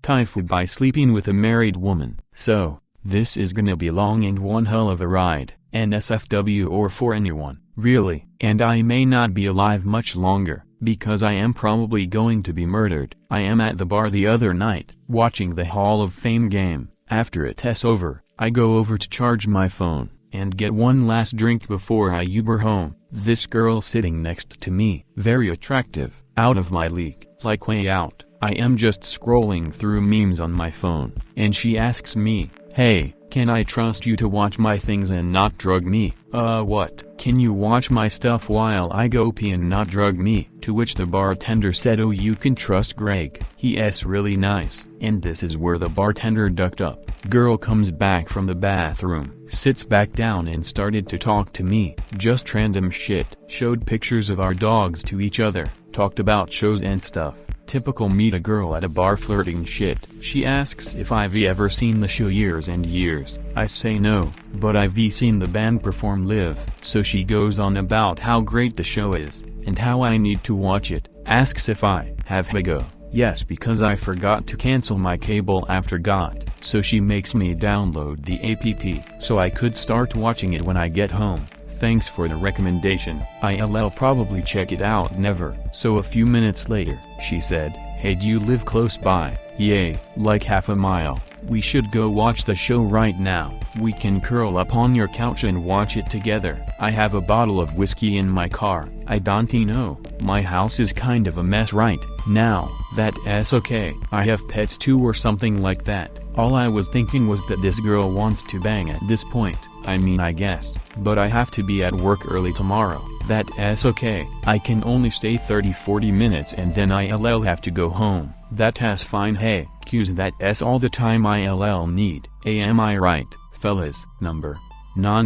TIFU by sleeping with a married woman. So, this is gonna be long and one hell of a ride, NSFW or for anyone, really. And I may not be alive much longer, because I am probably going to be murdered. I am at the bar the other night, watching the Hall of Fame game. After it's over, I go over to charge my phone, and get one last drink before I Uber home. This girl sitting next to me, very attractive, out of my league, like way out. I am just scrolling through memes on my phone, and she asks me, "Hey, can I trust you to watch my things and not drug me?" What? Can you watch my stuff while I go pee and not drug me? To which the bartender said, "Oh, you can trust Greg. He's really nice." And this is where the bartender ducked up. Girl comes back from the bathroom, sits back down and started to talk to me. Just random shit. Showed pictures of our dogs to each other, talked about shows and stuff. Typical meet a girl at a bar flirting shit. She asks if I've ever seen the show Years and Years. I say no, but I've seen the band perform live. So she goes on about how great the show is, and how I need to watch it. Asks if I have a go. Yes, because I forgot to cancel my cable after got. So she makes me download the app, so I could start watching it when I get home. Thanks for the recommendation. I'll probably check it out never. So a few minutes later, she said, "Hey, do you live close by?" "Yay, like half a mile." "We should go watch the show right now. We can curl up on your couch and watch it together. I have a bottle of whiskey in my car." I don't know. My house is kind of a mess right now. That's okay. I have pets too or something like that. All I was thinking was that this girl wants to bang at this point. I mean, I guess. But I have to be at work early tomorrow. That's okay. I can only stay 30-40 minutes and then I'll have to go home. That's fine. Hey, cues that's all the time I'll need. Am I right, fellas? Number. No.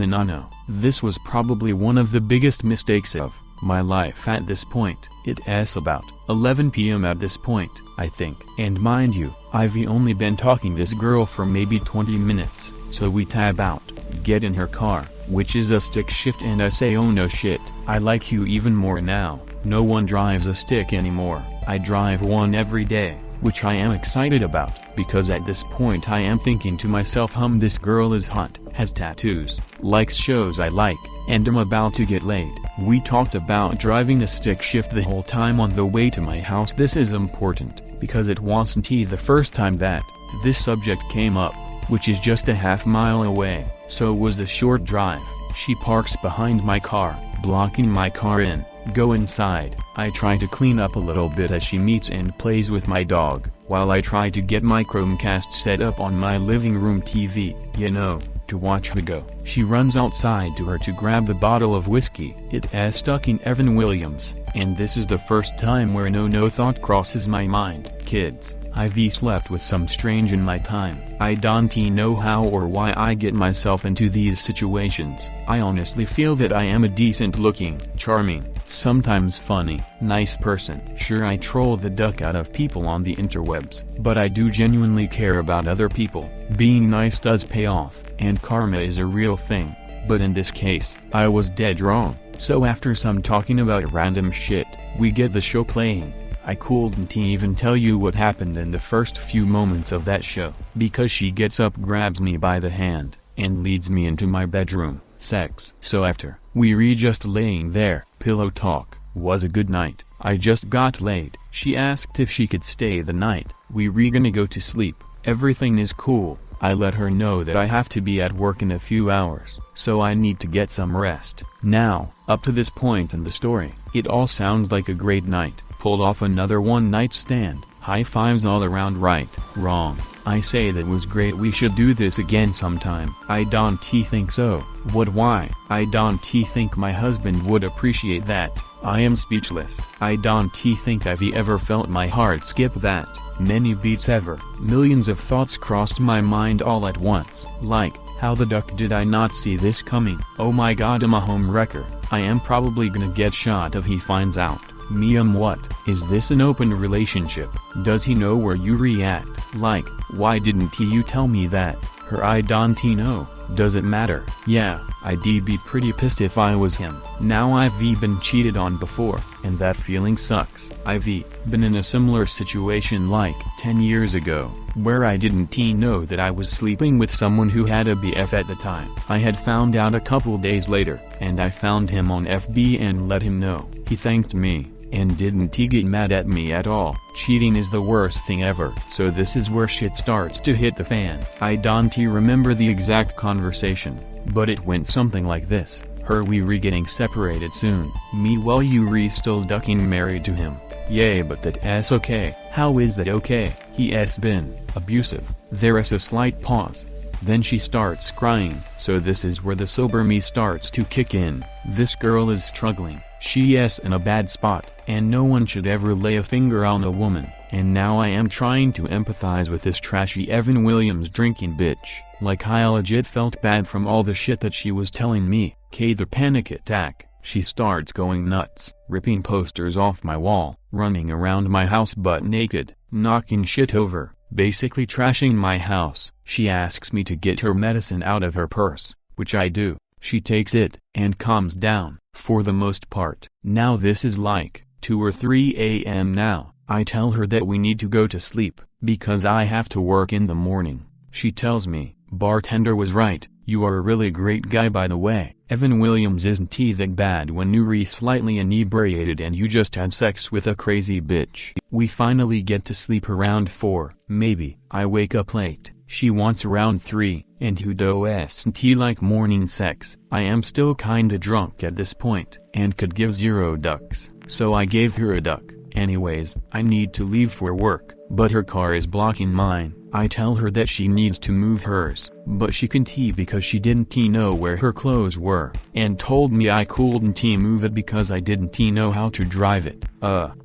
This was probably one of the biggest mistakes of my life at this point. It's about 11 p.m. at this point, I think. And mind you, I've only been talking this girl for maybe 20 minutes. So we tab out, get in her car, which is a stick shift, and I say, "Oh no shit, I like you even more now." No one drives a stick anymore. I drive one every day, which I am excited about, because at this point I am thinking to myself, this girl is hot, has tattoos, likes shows I like, and I'm about to get laid. We talked about driving a stick shift the whole time on the way to my house. This is important, because it wasn't the first time that this subject came up, which is just a half mile away, so it was a short drive. She parks behind my car, blocking my car in. Go inside. I try to clean up a little bit as she meets and plays with my dog, while I try to get my Chromecast set up on my living room TV, to watch her go. She runs outside to her to grab the bottle of whiskey. It's stuck in Evan Williams, and this is the first time where no thought crosses my mind. Kids, I've slept with some strange in my time. I don't know how or why I get myself into these situations. I honestly feel that I am a decent looking, charming, sometimes funny, nice person. Sure, I troll the duck out of people on the interwebs, but I do genuinely care about other people. Being nice does pay off, and karma is a real thing. But in this case, I was dead wrong. So after some talking about random shit, we get the show playing. I couldn't even tell you what happened in the first few moments of that show, because she gets up, grabs me by the hand, and leads me into my bedroom. Sex. So after we just laying there, pillow talk, was a good night. I just got laid. She asked if she could stay the night. We gonna go to sleep. Everything is cool. I let her know that I have to be at work in a few hours, so I need to get some rest. Now, up to this point in the story, it all sounds like a great night. Pulled off another one-night stand. High fives all around. Right? Wrong? I say that was great. We should do this again sometime. I don't think so. What? Why? I don't think my husband would appreciate that. I am speechless. I don't think I've ever felt my heart skip that many beats ever. Millions of thoughts crossed my mind all at once. Like, how the duck did I not see this coming? Oh my god, I'm a home wrecker. I am probably gonna get shot if he finds out. What? Is this an open relationship? Does he know where you react? Like, why didn't you tell me that? Her I don't know, does it matter? Yeah, I'd be pretty pissed if I was him. Now I've been cheated on before, and that feeling sucks. I've been in a similar situation like 10 years ago, where I didn't know that I was sleeping with someone who had a BF at the time. I had found out a couple days later, and I found him on FB and let him know. He thanked me, and didn't get mad at me at all. Cheating is the worst thing ever. So this is where shit starts to hit the fan. I don't remember the exact conversation, but it went something like this. We getting separated soon. Me while you still ducking married to him. Yay, but that's okay. How is that okay? He's been abusive. There is a slight pause. Then she starts crying. So this is where the sober me starts to kick in. This girl is struggling. She's in a bad spot, and no one should ever lay a finger on a woman. And now I am trying to empathize with this trashy Evan Williams drinking bitch. Like I legit felt bad from all the shit that she was telling me. The panic attack. She starts going nuts, ripping posters off my wall, running around my house butt naked, knocking shit over, basically trashing my house. She asks me to get her medicine out of her purse, which I do. She takes it, and calms down, for the most part. Now this is like 2 or 3 a.m. now. I tell her that we need to go to sleep, because I have to work in the morning. She tells me, bartender was right, you are a really great guy by the way. Evan Williams isn't that bad when you're slightly inebriated and you just had sex with a crazy bitch. We finally get to sleep around 4, maybe. I wake up late. She wants around 3, and who doesn't like morning sex? I am still kinda drunk at this point, and could give 0 ducks, so I gave her a duck. Anyways, I need to leave for work, but her car is blocking mine. I tell her that she needs to move hers, but she can't because she didn't know where her clothes were, and told me I couldn't move it because I didn't know how to drive it.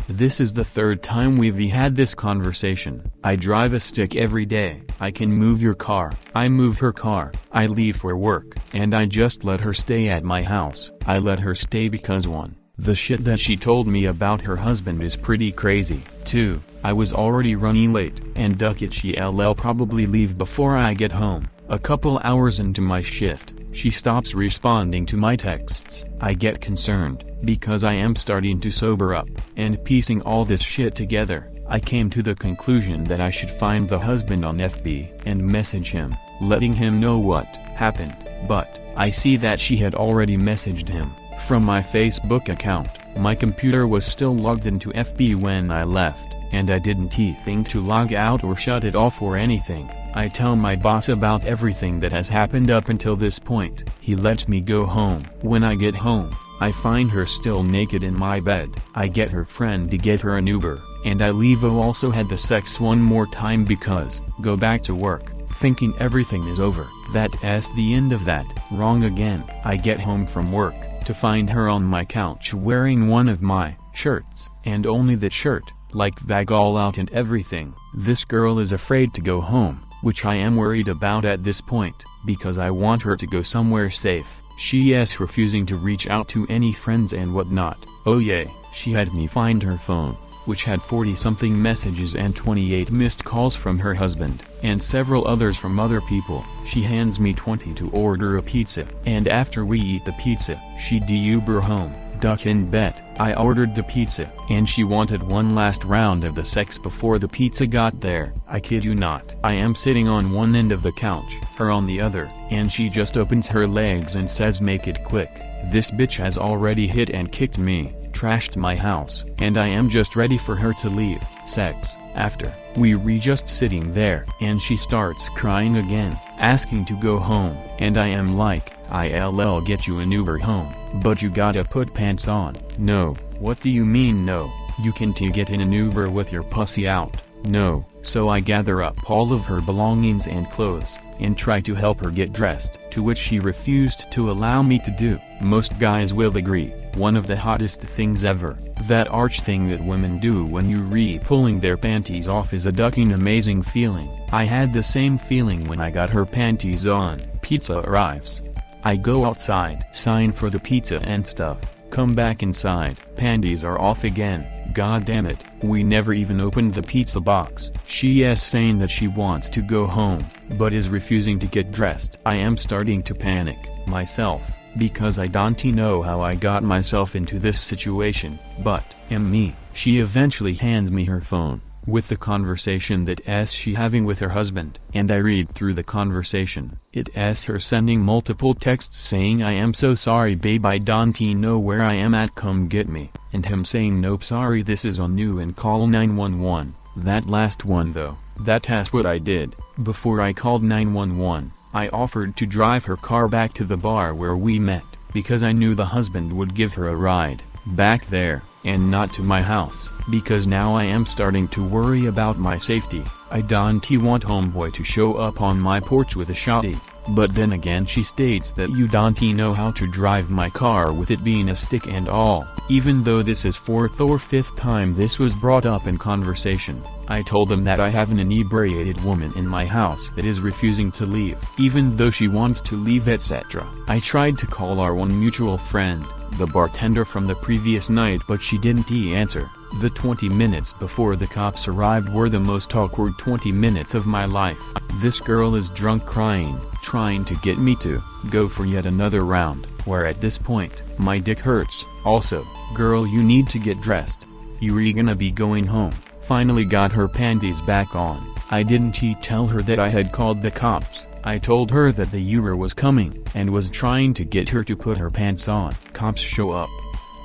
This is the 3rd time we've had this conversation. I drive a stick every day. I can move your car. I move her car. I leave for work, and I just let her stay at my house. I let her stay because 1. The shit that she told me about her husband is pretty crazy. 2. I was already running late, and she'll probably leave before I get home. A couple hours into my shift, she stops responding to my texts. I get concerned, because I am starting to sober up, and piecing all this shit together, I came to the conclusion that I should find the husband on FB and message him, letting him know what happened. But I see that she had already messaged him from my Facebook account. My computer was still logged into FB when I left, and I didn't think to log out or shut it off or anything. I tell my boss about everything that has happened up until this point. He lets me go home. When I get home, I find her still naked in my bed. I get her friend to get her an Uber, and I leave. Also had the sex one more time because, go back to work, thinking everything is over. That's the end of that. Wrong again. I get home from work, to find her on my couch wearing one of my shirts, and only that shirt, like bag all out and everything. This girl is afraid to go home, which I am worried about at this point, because I want her to go somewhere safe. She is refusing to reach out to any friends and whatnot. Oh yay, she had me find her phone, which had 40-something messages and 28 missed calls from her husband, and several others from other people. She hands me 20 to order a pizza, and after we eat the pizza, she Uber home. Duck and bet, I ordered the pizza, and she wanted one last round of the sex before the pizza got there. I kid you not. I am sitting on one end of the couch, her on the other, and she just opens her legs and says make it quick. This bitch has already hit and kicked me, trashed my house, and I am just ready for her to leave. Sex. After, we just sitting there, and she starts crying again, asking to go home, and I am like, I'll get you an Uber home, but you gotta put pants on. No. What do you mean no? You can't get in an Uber with your pussy out. No. So I gather up all of her belongings and clothes, and try to help her get dressed, to which she refused to allow me to do. Most guys will agree, one of the hottest things ever, that arch thing that women do when you pulling their panties off is a ducking amazing feeling. I had the same feeling when I got her panties on. Pizza arrives. I go outside, sign for the pizza and stuff, Come back inside. Panties are off again. God damn it, we never even opened the pizza box. She is saying that she wants to go home, but is refusing to get dressed. I am starting to panic, myself, because I don't know how I got myself into this situation, but, me. She eventually hands me her phone, with the conversation that she having with her husband, and I read through the conversation. It her sending multiple texts saying I am so sorry babe, I don't know where I am at, come get me, and him saying nope sorry this is on you and call 911. That last one though, that's what I did. Before I called 911, I offered to drive her car back to the bar where we met, because I knew the husband would give her a ride back there, and not to my house, because now I am starting to worry about my safety. I don't want homeboy to show up on my porch with a shotty. But then again she states that you don't know how to drive my car with it being a stick and all. Even though this is 4th or 5th time this was brought up in conversation, I told them that I have an inebriated woman in my house that is refusing to leave, even though she wants to leave etc. I tried to call our one mutual friend, the bartender from the previous night, but she didn't answer. The 20 minutes before the cops arrived were the most awkward 20 minutes of my life. This girl is drunk crying, trying to get me to go for yet another round, where at this point, my dick hurts. Also, girl you need to get dressed. You're gonna be going home. Finally got her panties back on. I didn't tell her that I had called the cops. I told her that the Uber was coming, and was trying to get her to put her pants on. Cops show up.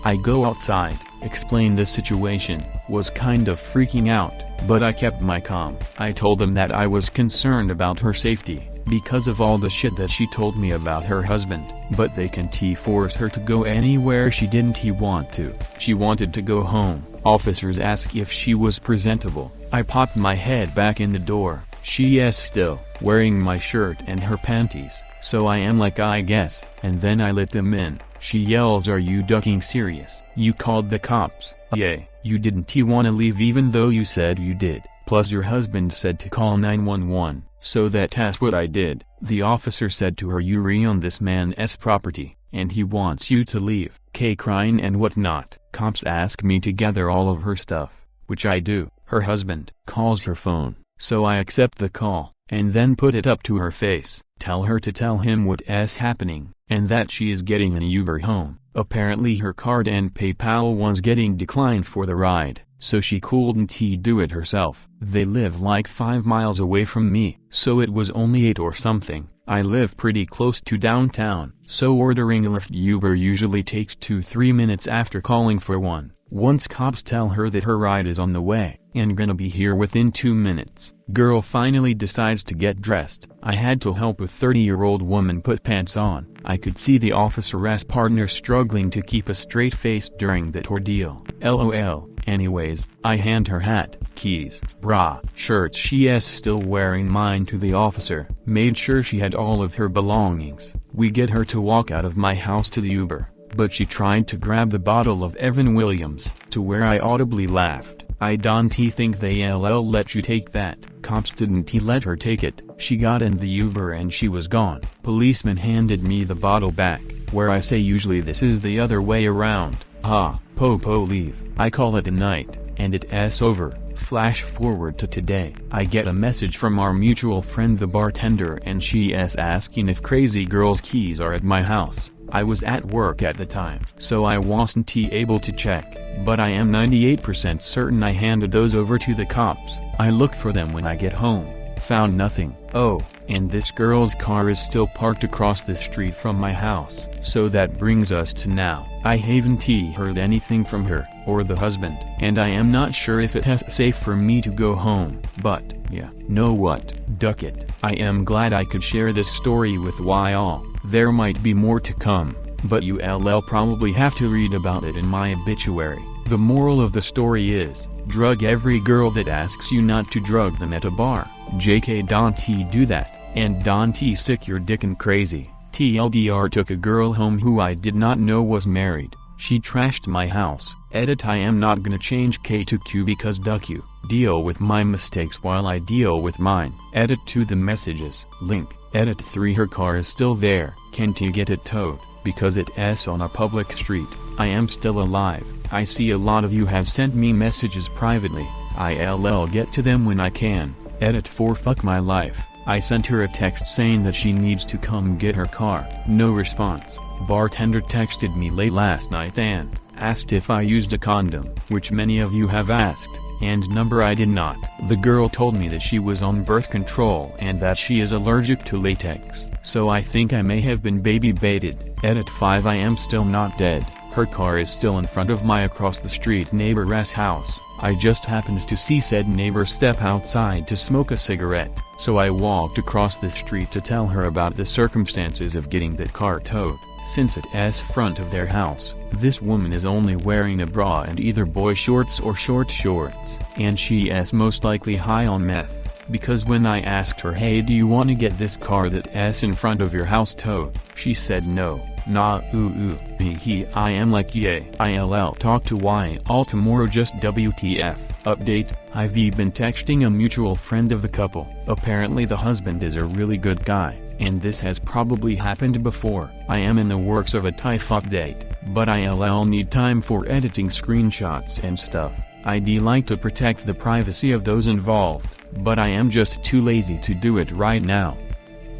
I go outside, explain the situation, was kind of freaking out, but I kept my calm. I told them that I was concerned about her safety, because of all the shit that she told me about her husband, but they can't force her to go anywhere she didn't want to. She wanted to go home. Officers asked if she was presentable. I popped my head back in the door. She is still wearing my shirt and her panties, so I am like I guess, and then I let them in. She yells, are you ducking serious? You called the cops. Yeah, you didn't wanna leave even though you said you did, plus your husband said to call 911, so that's what I did. The officer said to her you're on this man's property, and he wants you to leave. Crying and whatnot. Cops ask me to gather all of her stuff, which I do. Her husband calls her phone, so I accept the call, and then put it up to her face, tell her to tell him what's happening, and that she is getting an Uber home. Apparently her card and PayPal was getting declined for the ride, so she couldn't do it herself. They live like 5 miles away from me, so it was only 8 or something. I live pretty close to downtown, so ordering a Lyft Uber usually takes 2-3 minutes after calling for one. Once cops tell her that her ride is on the way, and gonna be here within 2 minutes, girl finally decides to get dressed. I had to help a 30-year-old woman put pants on. I could see the officer's partner struggling to keep a straight face during that ordeal. LOL. Anyways, I hand her hat, keys, bra, shirt. She is still wearing mine to the officer. Made sure she had all of her belongings. We get her to walk out of my house to the Uber, but she tried to grab the bottle of Evan Williams, to where I audibly laughed. I don't think they let you take that. Cops didn't let her take it. She got in the Uber and she was gone. Policeman handed me the bottle back, where I say usually this is the other way around. Popo leave. I call it a night, and it's over. Flash forward to today. I get a message from our mutual friend the bartender, and she is asking if crazy girl's keys are at my house. I was at work at the time, so I wasn't able to check, but I am 98% certain I handed those over to the cops. I looked for them when I get home. Found nothing. Oh, and this girl's car is still parked across the street from my house. So that brings us to now. I haven't heard anything from her, or the husband, and I am not sure if it's safe for me to go home, but, yeah. Know what? Duck it. I am glad I could share this story with y'all. There might be more to come, but you'll probably have to read about it in my obituary. The moral of the story is, drug every girl that asks you not to drug them at a bar. JK don't do that, and don't stick your dick in crazy. TLDR took a girl home who I did not know was married. She trashed my house. Edit I am not gonna change K to Q because duck you. Deal with my mistakes while I deal with mine. Edit to the messages. Link. Edit 3 her car is still there. Can't you get it towed? because it's on a public street. I am still alive. I see a lot of you have sent me messages privately. I'll get to them when I can. Edit for fuck my life. I sent her a text saying that she needs to come get her car. No response. Bartender texted me late last night and asked if I used a condom, which many of you have asked, and number I did not. The girl told me that she was on birth control and that she is allergic to latex, so I think I may have been baby baited. Edit 5. I am still not dead. Her car is still in front of my across the street neighbor's house. I just happened to see said neighbor step outside to smoke a cigarette, so I walked across the street to tell her about the circumstances of getting that car towed. Since it's front of their house, this woman is only wearing a bra and either boy shorts or short shorts, and she is most likely high on meth. Because when I asked her, hey, do you want to get this car that's in front of your house towed, she said no. Nah, I am like, yeah. I'll talk to all tomorrow. Just WTF. Update, I've been texting a mutual friend of the couple. Apparently the husband is a really good guy, and this has probably happened before. I am in the works of a TIFU update, but I'll need time for editing screenshots and stuff. I'd like to protect the privacy of those involved, but I am just too lazy to do it right now.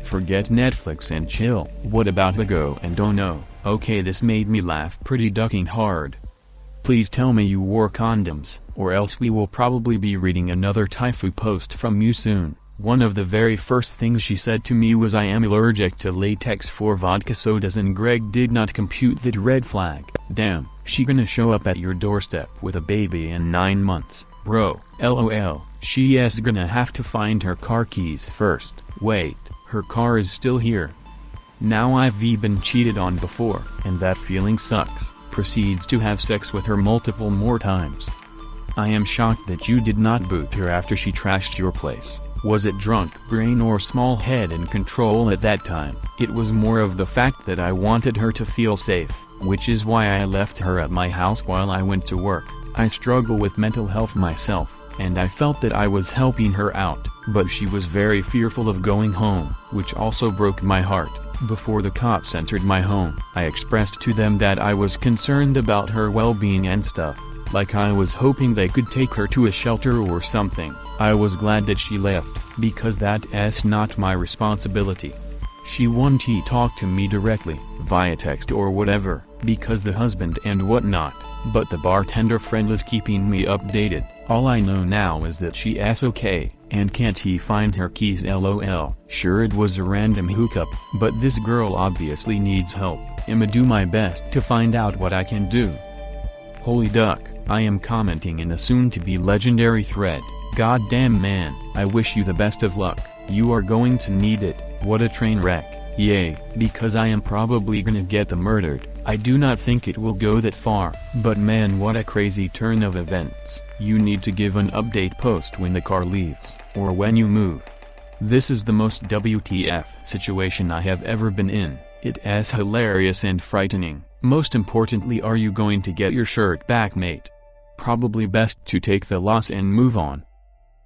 Forget Netflix and chill. What about the go and don't know? Okay, this made me laugh pretty ducking hard. Please tell me you wore condoms, or else we will probably be reading another TIFU post from you soon. One of the very first things she said to me was I am allergic to latex for vodka sodas, and Greg did not compute that red flag. Damn, she gonna show up at your doorstep with a baby in 9 months, bro. LOL, she is gonna have to find her car keys first. Wait, her car is still here. Now I've been cheated on before, and that feeling sucks. Proceeds to have sex with her multiple more times. I am shocked that you did not boot her after she trashed your place. Was it drunk brain or small head and control at that time? It was more of the fact that I wanted her to feel safe, which is why I left her at my house while I went to work. I struggle with mental health myself, and I felt that I was helping her out, but she was very fearful of going home, which also broke my heart. Before the cops entered my home, I expressed to them that I was concerned about her well-being and stuff, like I was hoping they could take her to a shelter or something. I was glad that she left, because that's not my responsibility. She won't talk to me directly, via text or whatever, because the husband and whatnot, but the bartender friend is keeping me updated. All I know now is that she is okay, and can't find her keys. LOL. Sure, it was a random hookup, but this girl obviously needs help. I'ma do my best to find out what I can do. Holy duck, I am commenting in a soon-to-be legendary thread. Goddamn man, I wish you the best of luck. You are going to need it. What a train wreck. Yay, because I am probably gonna get murdered. I do not think it will go that far, but man, what a crazy turn of events. You need to give an update post when the car leaves, or when you move. This is the most WTF situation I have ever been in. It is hilarious and frightening. Most importantly, are you going to get your shirt back, mate? Probably best to take the loss and move on.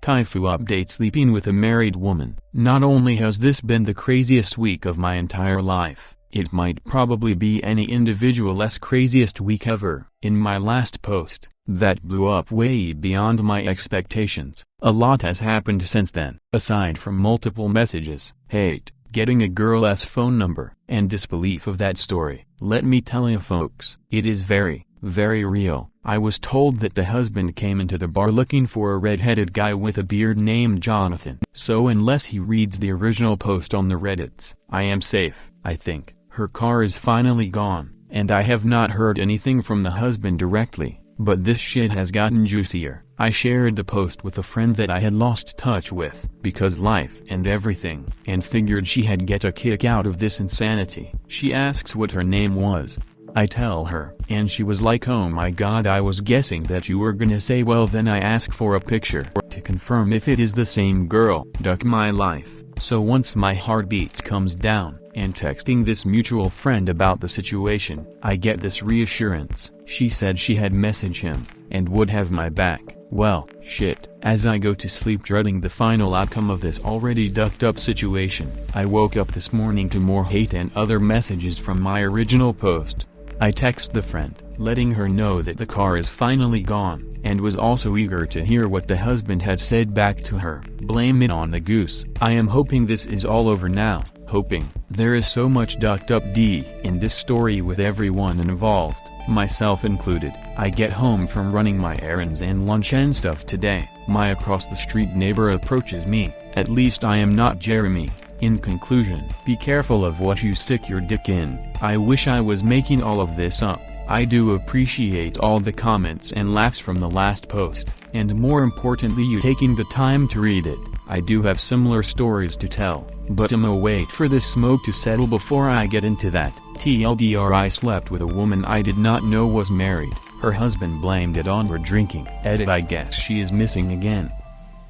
TIFU update: sleeping with a married woman. Not only has this been the craziest week of my entire life, it might probably be any individual's craziest week ever. In my last post, that blew up way beyond my expectations, a lot has happened since then. Aside from multiple messages, hate, getting a girl's phone number, and disbelief of that story, let me tell you folks, it is very, very real. I was told that the husband came into the bar looking for a red-headed guy with a beard named Jonathan. So unless he reads the original post on the Reddits, I am safe, I think. Her car is finally gone, and I have not heard anything from the husband directly, but this shit has gotten juicier. I shared the post with a friend that I had lost touch with, because life and everything, and figured she had get a kick out of this insanity. She asks what her name was. I tell her, and she was like, oh my god, I was guessing that you were gonna say. Well, then I ask for a picture, to confirm if it is the same girl. Duck my life. So once my heartbeat comes down, and texting this mutual friend about the situation, I get this reassurance. She said she had messaged him, and would have my back. Well, shit. As I go to sleep dreading the final outcome of this already ducked up situation, I woke up this morning to more hate and other messages from my original post. I text the friend, letting her know that the car is finally gone, and was also eager to hear what the husband had said back to her. Blame it on the goose. I am hoping this is all over now, hoping. There is so much ducked up in this story with everyone involved, myself included. I get home from running my errands and lunch and stuff today. My across the street neighbor approaches me. At least I am not Jeremy. In conclusion, be careful of what you stick your dick in. I wish I was making all of this up. I do appreciate all the comments and laughs from the last post, and more importantly you taking the time to read it. I do have similar stories to tell, but I'ma wait for this smoke to settle before I get into that. TLDR, I slept with a woman I did not know was married. Her husband blamed it on her drinking. Edit, I guess she is missing again.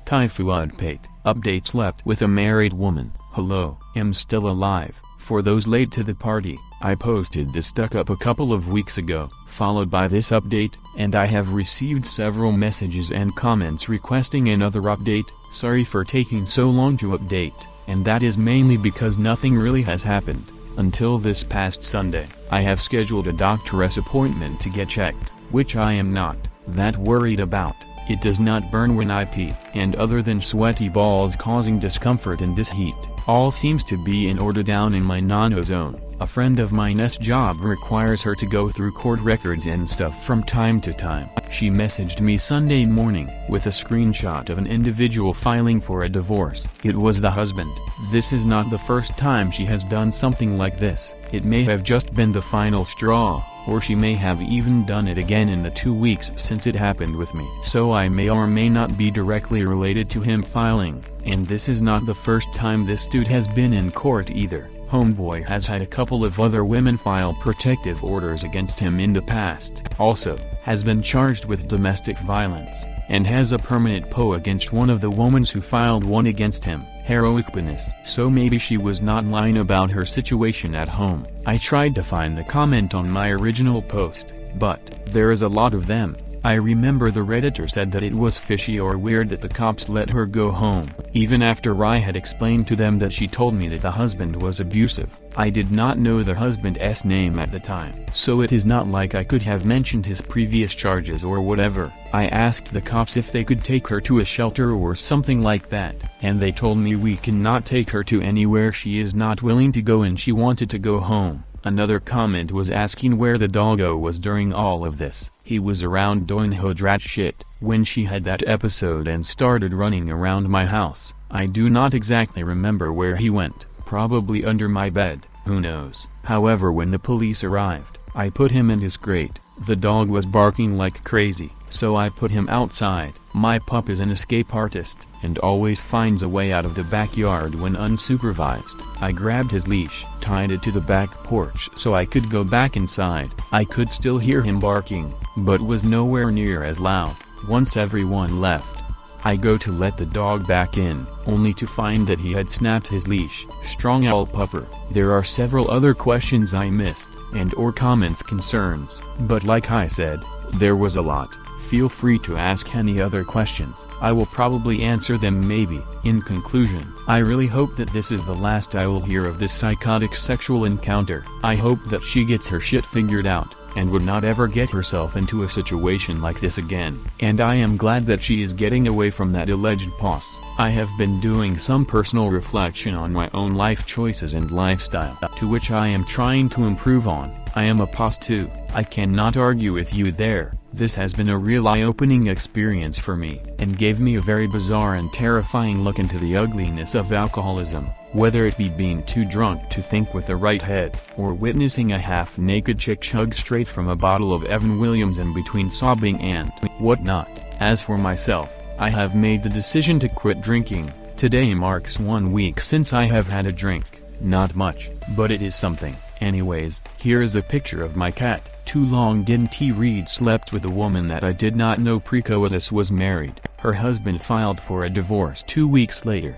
TIFU update, slept with a married woman. Hello, am still alive. For those late to the party, I posted this stuck up a couple of weeks ago, followed by this update, and I have received several messages and comments requesting another update. Sorry for taking so long to update, and that is mainly because nothing really has happened. Until this past Sunday, I have scheduled a doctor's appointment to get checked, which I am not that worried about. It does not burn when I pee, and other than sweaty balls causing discomfort in this heat, all seems to be in order down in my non-ozone. A friend of mine's job requires her to go through court records and stuff from time to time. She messaged me Sunday morning with a screenshot of an individual filing for a divorce. It was the husband. This is not the first time she has done something like this. It may have just been the final straw, or she may have even done it again in the 2 weeks since it happened with me. So I may or may not be directly related to him filing, and this is not the first time this dude has been in court either. Homeboy has had a couple of other women file protective orders against him in the past. Also, has been charged with domestic violence, and has a permanent PO against one of the women who filed one against him. Heroic penis. So maybe she was not lying about her situation at home. I tried to find the comment on my original post, but there is a lot of them. I remember the Redditor said that it was fishy or weird that the cops let her go home, even after I had explained to them that she told me that the husband was abusive. I did not know the husband's name at the time, so it is not like I could have mentioned his previous charges or whatever. I asked the cops if they could take her to a shelter or something like that, and they told me we cannot take her to anywhere she is not willing to go and she wanted to go home. Another comment was asking where the doggo was during all of this. He was around doing hood rat shit when she had that episode and started running around my house. I do not exactly remember where he went, probably under my bed, who knows. However, when the police arrived, I put him in his crate. The dog was barking like crazy, so I put him outside. My pup is an escape artist, and always finds a way out of the backyard when unsupervised. I grabbed his leash, tied it to the back porch so I could go back inside. I could still hear him barking, but was nowhere near as loud. Once everyone left, I go to let the dog back in, only to find that he had snapped his leash. Strong owl pupper. There are several other questions I missed, and or comments concerns, but like I said, there was a lot. Feel free to ask any other questions. I will probably answer them maybe. In conclusion, I really hope that this is the last I will hear of this psychotic sexual encounter. I hope that she gets her shit figured out, and would not ever get herself into a situation like this again. And I am glad that she is getting away from that alleged pos. I have been doing some personal reflection on my own life choices and lifestyle, to which I am trying to improve on. I am a pos too. I cannot argue with you there. This has been a real eye-opening experience for me, and gave me a very bizarre and terrifying look into the ugliness of alcoholism, whether it be being too drunk to think with the right head, or witnessing a half-naked chick chug straight from a bottle of Evan Williams in between sobbing and whatnot. As for myself, I have made the decision to quit drinking. Today marks 1 week since I have had a drink. Not much, but it is something. Anyways, here is a picture of my cat. Too long didn't he read slept with a woman that I did not know pre-coitus was married. Her husband filed for a divorce 2 weeks later.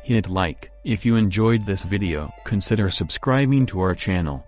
Hit like if you enjoyed this video. Consider subscribing to our channel.